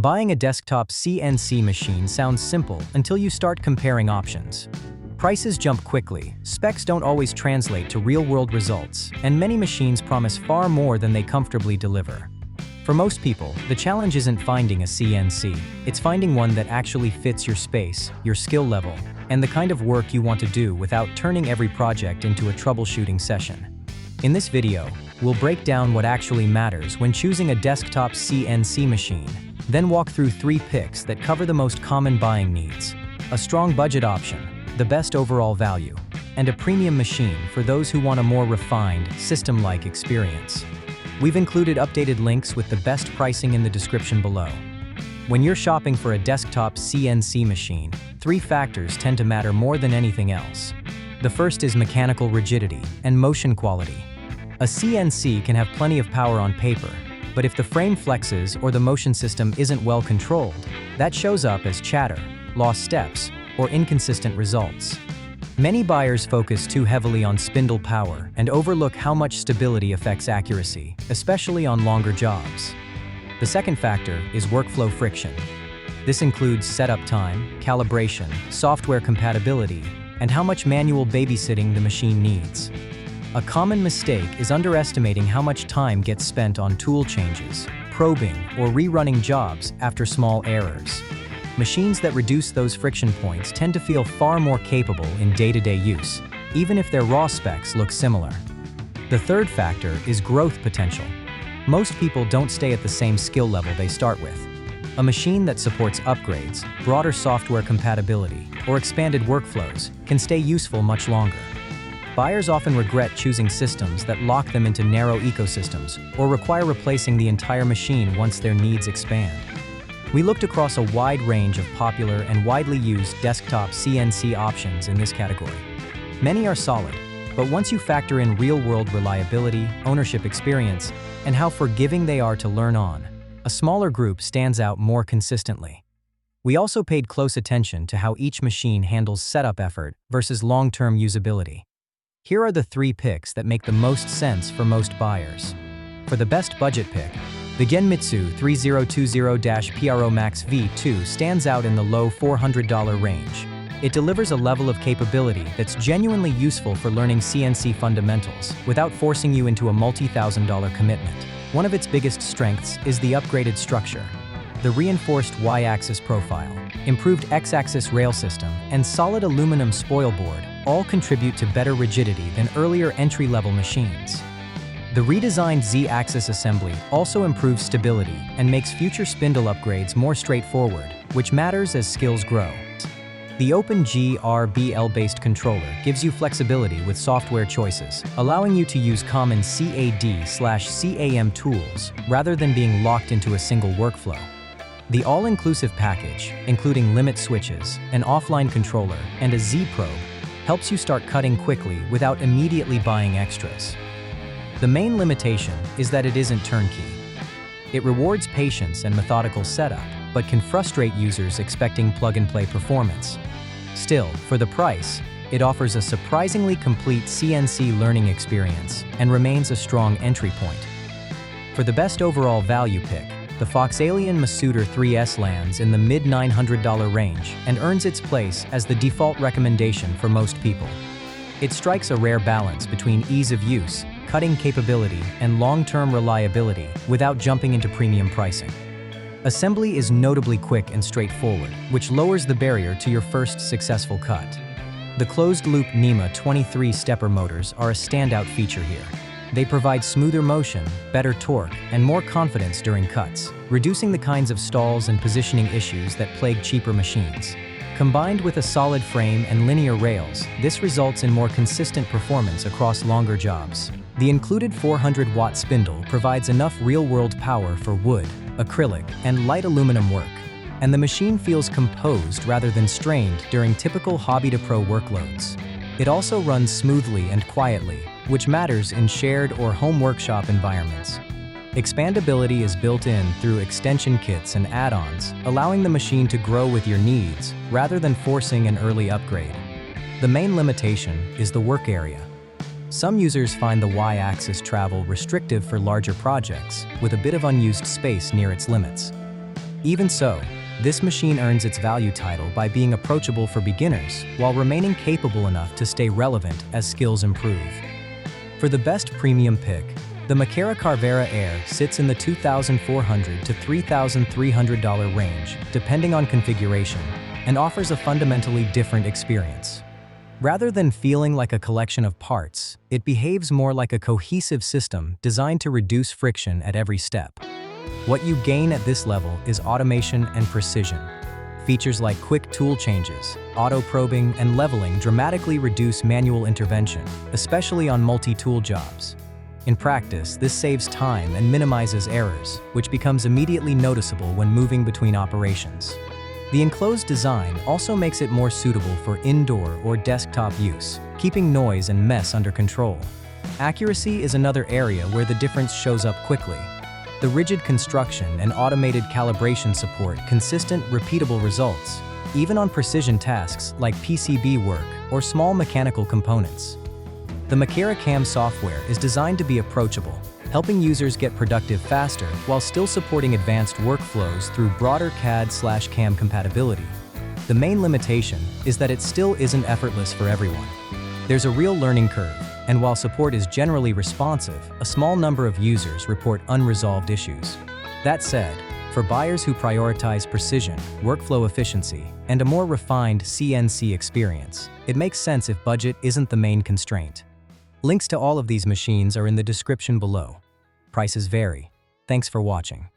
Buying a desktop CNC machine sounds simple until you start comparing options. Prices jump quickly, specs don't always translate to real-world results, and many machines promise far more than they comfortably deliver. For most people, the challenge isn't finding a CNC, it's finding one that actually fits your space, your skill level, and the kind of work you want to do without turning every project into a troubleshooting session. In this video, we'll break down what actually matters when choosing a desktop CNC machine, then walk through 3 picks that cover the most common buying needs: a strong budget option, the best overall value, and a premium machine for those who want a more refined, system-like experience. We've included updated links with the best pricing in the description below. When you're shopping for a desktop CNC machine, 3 factors tend to matter more than anything else. The first is mechanical rigidity and motion quality. A CNC can have plenty of power on paper, but if the frame flexes or the motion system isn't well controlled, that shows up as chatter, lost steps, or inconsistent results. Many buyers focus too heavily on spindle power and overlook how much stability affects accuracy, especially on longer jobs. The second factor is workflow friction. This includes setup time, calibration, software compatibility, and how much manual babysitting the machine needs. A common mistake is underestimating how much time gets spent on tool changes, probing, or rerunning jobs after small errors. Machines that reduce those friction points tend to feel far more capable in day-to-day use, even if their raw specs look similar. The third factor is growth potential. Most people don't stay at the same skill level they start with. A machine that supports upgrades, broader software compatibility, or expanded workflows can stay useful much longer. Buyers often regret choosing systems that lock them into narrow ecosystems or require replacing the entire machine once their needs expand. We looked across a wide range of popular and widely used desktop CNC options in this category. Many are solid, but once you factor in real-world reliability, ownership experience, and how forgiving they are to learn on, a smaller group stands out more consistently. We also paid close attention to how each machine handles setup effort versus long-term usability. Here are the 3 picks that make the most sense for most buyers. For the best budget pick, the Genmitsu 3020-PRO Max V2 stands out in the low $400 range. It delivers a level of capability that's genuinely useful for learning CNC fundamentals without forcing you into a multi-thousand-dollar commitment. One of its biggest strengths is the upgraded structure. The reinforced Y-axis profile, improved X-axis rail system, and solid aluminum spoil board all contribute to better rigidity than earlier entry-level machines. The redesigned Z-axis assembly also improves stability and makes future spindle upgrades more straightforward, which matters as skills grow. The OpenGRBL-based controller gives you flexibility with software choices, allowing you to use common CAD/CAM tools rather than being locked into a single workflow. The all-inclusive package, including limit switches, an offline controller, and a Z-probe, helps you start cutting quickly without immediately buying extras. The main limitation is that it isn't turnkey. It rewards patience and methodical setup, but can frustrate users expecting plug-and-play performance. Still, for the price, it offers a surprisingly complete CNC learning experience and remains a strong entry point. For the best overall value pick, the Foxalian Masuder 3S lands in the mid-$900 range and earns its place as the default recommendation for most people. It strikes a rare balance between ease of use, cutting capability, and long-term reliability without jumping into premium pricing. Assembly is notably quick and straightforward, which lowers the barrier to your first successful cut. The closed-loop NEMA 23 stepper motors are a standout feature here. They provide smoother motion, better torque, and more confidence during cuts, reducing the kinds of stalls and positioning issues that plague cheaper machines. Combined with a solid frame and linear rails, this results in more consistent performance across longer jobs. The included 400-watt spindle provides enough real-world power for wood, acrylic, and light aluminum work, and the machine feels composed rather than strained during typical hobby-to-pro workloads. It also runs smoothly and quietly, which matters in shared or home workshop environments. Expandability is built in through extension kits and add-ons, allowing the machine to grow with your needs rather than forcing an early upgrade. The main limitation is the work area. Some users find the Y-axis travel restrictive for larger projects, with a bit of unused space near its limits. Even so, this machine earns its value title by being approachable for beginners while remaining capable enough to stay relevant as skills improve. For the best premium pick, the Macara Carvera Air sits in the $2,400 to $3,300 range, depending on configuration, and offers a fundamentally different experience. Rather than feeling like a collection of parts, it behaves more like a cohesive system designed to reduce friction at every step. What you gain at this level is automation and precision. Features like quick tool changes, auto-probing, and leveling dramatically reduce manual intervention, especially on multi-tool jobs. In practice, this saves time and minimizes errors, which becomes immediately noticeable when moving between operations. The enclosed design also makes it more suitable for indoor or desktop use, keeping noise and mess under control. Accuracy is another area where the difference shows up quickly. The rigid construction and automated calibration support consistent, repeatable results, even on precision tasks like PCB work or small mechanical components. The Macara CAM software is designed to be approachable, helping users get productive faster while still supporting advanced workflows through broader CAD/CAM compatibility. The main limitation is that it still isn't effortless for everyone. There's a real learning curve, and while support is generally responsive, a small number of users report unresolved issues. That said, for buyers who prioritize precision, workflow efficiency, and a more refined CNC experience, it makes sense if budget isn't the main constraint. Links to all of these machines are in the description below. Prices vary. Thanks for watching.